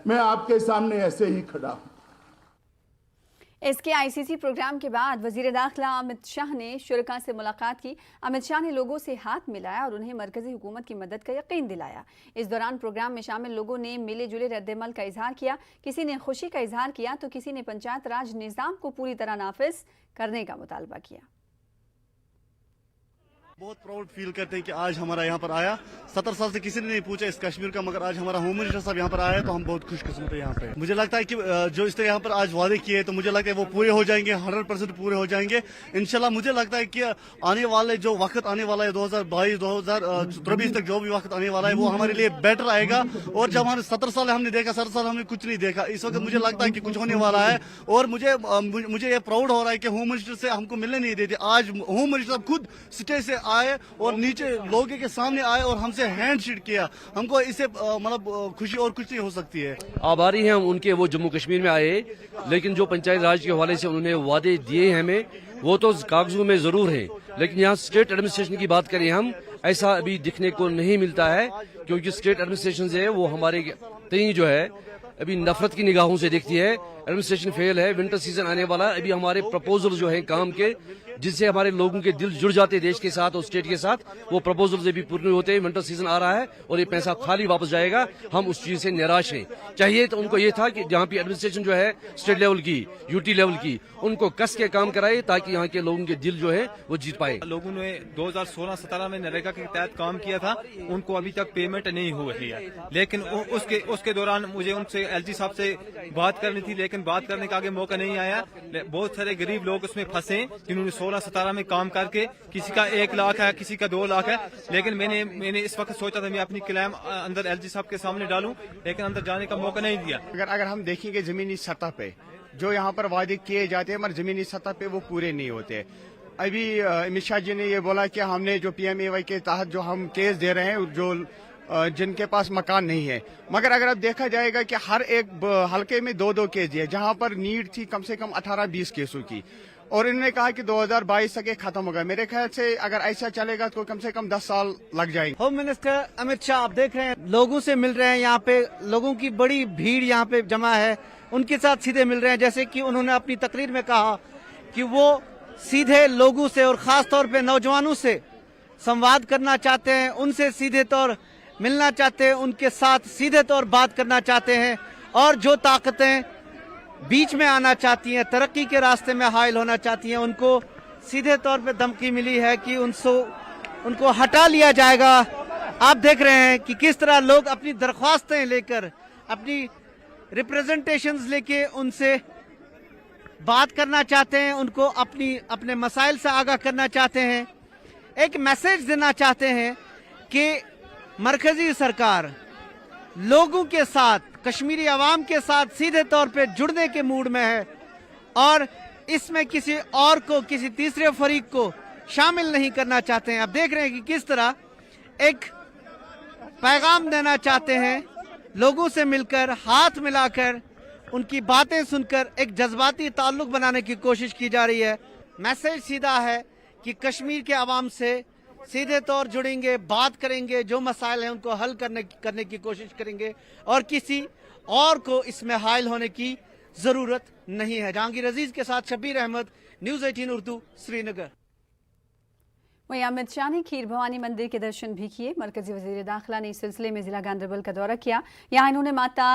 मैं आपके सामने ऐसे ही खड़ा हूँ। इसके आईसीसी प्रोग्राम के बाद वजीर दाखिला अमित शाह ने शुरका से मुलाकात की। अमित शाह ने लोगों से हाथ मिलाया और उन्हें मरकजी हुकूमत की मदद का यकीन दिलाया। इस दौरान प्रोग्राम में शामिल लोगों ने मिले जुले रद्दमल का इजहार किया। किसी ने खुशी का इजहार किया तो किसी ने पंचायत राज निज़ाम को पूरी तरह नाफिज करने का मुतालबा किया। बहुत प्राउड फील करते हैं कि आज हमारा यहाँ पर आया। 70 साल से किसी ने नहीं पूछा इस कश्मीर का, मगर आज हमारा होम मिनिस्टर साहब यहाँ पर आया तो हम बहुत खुशकिस्मत है यहाँ पे। मुझे लगता है कि जो इस तरह यहाँ पर आज वादे किए तो मुझे लगता है वो पूरे हो जाएंगे, 100% पूरे हो जाएंगे इंशाल्लाह। मुझे लगता है कि आने वाले जो वक्त आने वाला है 2022 2023 तक जो भी वक्त आने वाला है वो हमारे लिए बेटर आएगा। और जब हमारे 70 साल हमने देखा, 70 साल हमने कुछ नहीं देखा, इस वक्त मुझे लगता है कि कुछ होने वाला है। और मुझे ये प्राउड हो रहा है कि होम मिनिस्टर से हमको मिलने नहीं देते। आज होम मिनिस्टर साहब खुद स्टेज से आए और नीचे लोगों के सामने आए और हमसे हैंड शेक किया। हमको इससे मतलब खुशी और कुछ नहीं हो सकती है। आभारी हैं हम उनके, वो जम्मू कश्मीर में आए, लेकिन जो पंचायत राज के हवाले से उन्होंने वादे दिए हैं हमें, वो तो कागजों में जरूर हैं, लेकिन यहाँ स्टेट एडमिनिस्ट्रेशन की बात करें हम, ऐसा अभी दिखने को नहीं मिलता है। क्योंकि स्टेट एडमिनिस्ट्रेशन जो है वो हमारे तई जो है अभी नफरत की निगाहों से देखती है। एडमिनिस्ट्रेशन फेल है। विंटर सीजन आने वाला है, अभी हमारे प्रपोजल जो है काम के, जिससे हमारे लोगों के दिल जुड़ जाते हैं देश के साथ और स्टेट के साथ, वो प्रपोजल अभी पूरे होते हैं। विंटर सीजन आ रहा है और ये पैसा खाली वापस जाएगा। हम उस चीज से निराश हैं। चाहिए तो उनको ये था कि जहाँ पे एडमिनिस्ट्रेशन जो है स्टेट लेवल की, यूटी लेवल की, उनको कस के काम कराए ताकि यहाँ के लोगों के दिल जो है वो जीत पाए। लोगों ने 2016-17 में नरेगा के तहत काम किया था, उनको अभी तक पेमेंट नहीं हुई है। लेकिन उसके दौरान मुझे उनसे एलजी साहब से बात करनी थी, लेकिन बात करने का आगे मौका नहीं आया। बहुत सारे गरीब लोग उसमें फंसे जिन्होंने 16-17 में काम करके, किसी का 1 लाख है, किसी का 2 लाख है। लेकिन मैंने इस वक्त सोचा था मैं अपनी क्लेम अंदर एलजी साहब के सामने डालूं, लेकिन अंदर जाने का मौका नहीं दिया। अगर हम देखेंगे जमीनी सतह पे जो यहाँ पर वादे किए जाते हैं, मगर जमीनी सतह पे वो पूरे नहीं होते। अभी अमित शाह जी ने ये बोला कि हमने जो PMAY के तहत जो हम केस दे रहे हैं, जो जिनके पास मकान नहीं है, मगर अगर अब देखा जाएगा कि हर एक हलके में 2-2 केस दिए, जहाँ पर नीड थी कम से कम 18-20 केसों की, और इन्होंने कहा कि 2022 तक ये खत्म होगा। मेरे ख्याल से अगर ऐसा चलेगा तो कम से कम 10 साल लग जाएंगे। होम मिनिस्टर अमित शाह आप देख रहे हैं लोगों से मिल रहे हैं, यहाँ पे लोगों की बड़ी भीड़ यहाँ पे जमा है, उनके साथ सीधे मिल रहे हैं। जैसे कि उन्होंने अपनी तकरीर में कहा कि वो सीधे लोगों से और खास तौर पे नौजवानों से संवाद करना चाहते हैं, उनसे सीधे तौर मिलना चाहते हैं, उनके साथ सीधे तौर बात करना चाहते हैं। और जो ताकतें बीच में आना चाहती हैं, तरक्की के रास्ते में हाइल होना चाहती हैं, उनको सीधे तौर पे धमकी मिली है कि उनको हटा लिया जाएगा। आप देख रहे हैं कि किस तरह लोग अपनी दरख्वास्तें लेकर, अपनी रिप्रेजेंटेशंस लेके उनसे बात करना चाहते हैं, उनको अपने मसाइल से आगाह करना चाहते हैं, एक मैसेज देना चाहते हैं कि मरकजी सरकार लोगों के साथ, कश्मीरी अवाम के साथ सीधे तौर पे जुड़ने के मूड में है और इसमें किसी और को, किसी तीसरे फरीक को शामिल नहीं करना चाहते हैं। आप देख रहे हैं कि किस तरह एक पैगाम देना चाहते हैं, लोगों से मिलकर, हाथ मिलाकर, उनकी बातें सुनकर एक जज्बाती ताल्लुक बनाने की कोशिश की जा रही है। मैसेज सीधा है कि कश्मीर के अवाम से सीधे तौर जुड़ेंगे, बात करेंगे, जो मसाइल हैं उनको हल करने की कोशिश करेंगे और किसी और को इसमें हाइल होने की जरूरत नहीं है। जहांगीर अजीज के साथ शब्बीर अहमद, न्यूज़ 18 उर्दू, श्रीनगर। वहीं अमित शाह ने खीर भवानी मंदिर के दर्शन भी किए। मरकजी वजीर दाखिला ने इस सिलसिले में जिला गांधरबल का दौरा किया। यहाँ इन्होंने माता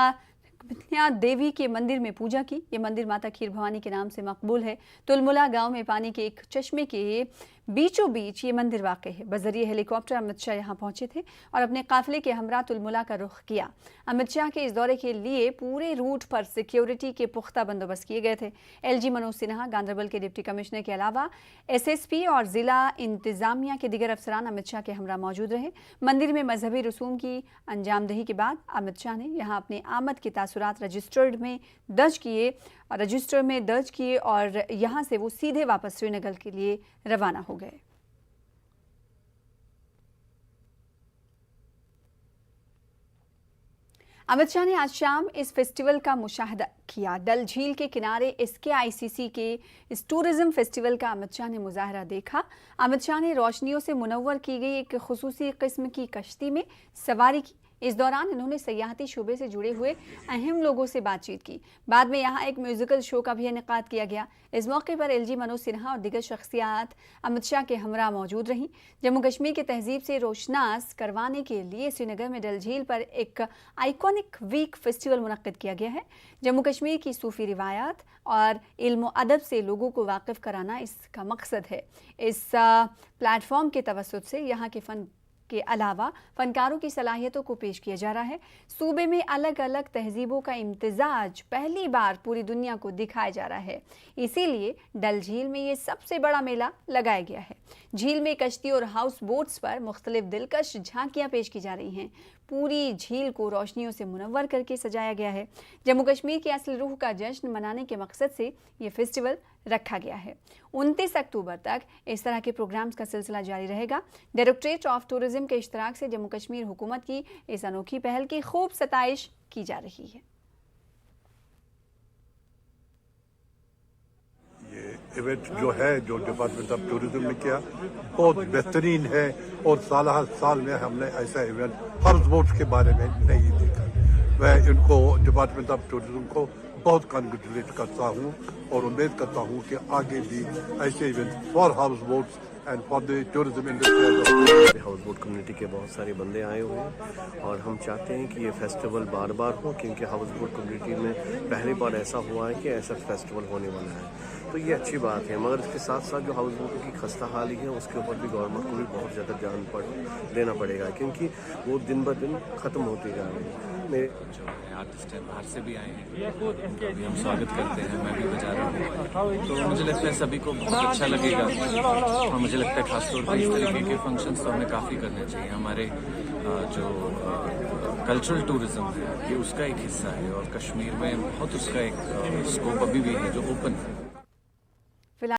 बिथनिया देवी के मंदिर में पूजा की। ये मंदिर माता खीर भवानी के नाम से मकबूल है। तुलमुला गांव में पानी के एक चश्मे के बीचों बीच ये मंदिर वाक़ है। बजरिए हेलीकॉप्टर अमित शाह यहाँ पहुंचे थे और अपने काफिले के हमरा तुलमुला का रुख किया। अमित शाह के इस दौरे के लिए पूरे रूट पर सिक्योरिटी के पुख्ता बंदोबस्त किए गए थे। LG मनोज सिन्हा, गांधरबल के डिप्टी कमिश्नर के अलावा SSP और ज़िला इंतज़ामिया के दिगर अफसरान अमित शाह के हमरा मौजूद रहे। मंदिर में मजहबी रसूम की अंजामदही के बाद अमित शाह ने यहाँ अपने आमद के तासुरात रजिस्टर में दर्ज किए और यहाँ से वो सीधे वापस श्रीनगर के लिए रवाना हो गए। अमित शाह ने आज शाम इस फेस्टिवल का मुशाहदा किया। डल झील के किनारे इसके ICC के इस टूरिज्म फेस्टिवल का अमित शाह ने मुजाहरा देखा। अमित शाह ने रोशनियों से मुनव्वर की गई एक खुसूसी किस्म की कश्ती में सवारी की। इस दौरान इन्होंने सयाहती शोबे से जुड़े हुए अहम लोगों से बातचीत की। बाद में यहाँ एक म्यूजिकल शो का भी इनेकाद किया गया। इस मौके पर एलजी मनोज सिन्हा और दीगर शख्सियात अमित शाह के हमरा मौजूद रहीं। जम्मू कश्मीर की तहजीब से रोशनास करवाने के लिए श्रीनगर में डल झील पर एक आइकॉनिक वीक फेस्टिवल मुनक्किद किया गया है। जम्मू कश्मीर की सूफी रिवायात और इल्म अदब से लोगों को वाकिफ कराना इसका मकसद है। इस प्लेटफॉर्म के तवस्सुत से यहाँ के फन के अलावा फनकारों की सलाहियतों को पेश किया जा रहा है। सूबे में अलग अलग तहजीबों का इम्तिजाज पहली बार पूरी दुनिया को दिखाया जा रहा है। इसीलिए डल झील में ये सबसे बड़ा मेला लगाया गया है। झील में कश्ती और हाउस बोट्स पर मुख्तलिफ दिलकश झांकियाँ पेश की जा रही हैं। पूरी झील को रोशनियों से मुनव्वर करके सजाया गया है। जम्मू कश्मीर की असली रूह का जश्न मनाने के मकसद से ये फेस्टिवल रखा गया है। 29 अक्टूबर तक इस तरह के प्रोग्राम्स का सिलसिला जारी रहेगा। डायरेक्टरेट ऑफ टूरिज्म के इश्तराक से जम्मू कश्मीर हुकूमत की इस अनोखी पहल की खूब सताइश की जा रही है। ये इवेंट जो है, जो डिपार्टमेंट ऑफ टूरिज्म ने किया, बहुत बेहतरीन है और साल में हमने ऐसा इवेंट हाउस बोट्स के बारे में नहीं देखा। मैं इनको डिपार्टमेंट ऑफ टूरिज्म को बहुत कॉन्ग्रेचुलेट करता हूँ और उम्मीद करता हूँ कि आगे भी ऐसे event for house boats and for the tourism industry. House boat community के बहुत सारे बंदे आए हुए हैं और हम चाहते हैं कि ये फेस्टिवल बार बार हो, क्योंकि हाउस बोट कम्युनिटी में पहली बार ऐसा हुआ है कि ऐसा फेस्टिवल होने वाला है, तो ये अच्छी बात है। मगर इसके साथ साथ जो हाउस बोटों की खस्ता हाली है उसके ऊपर भी गवर्नमेंट को भी बहुत ज़्यादा ध्यान देना पड़ेगा, क्योंकि वो दिन ब दिन ख़त्म होती जा रही है। जो है आर्टिस्ट हैं बाहर से भी आए हैं, उनका भी हम स्वागत करते हैं। मैं भी बजा रहा हूँ, तो मुझे लगता है सभी को बहुत अच्छा लगेगा और मुझे लगता है खासतौर पर इस तरीके के फंक्शंस तो हमें काफ़ी करने चाहिए। हमारे जो कल्चरल टूरिज्म है ये उसका एक हिस्सा है और कश्मीर में बहुत उसका एक स्कोप अभी भी है जो ओपन है।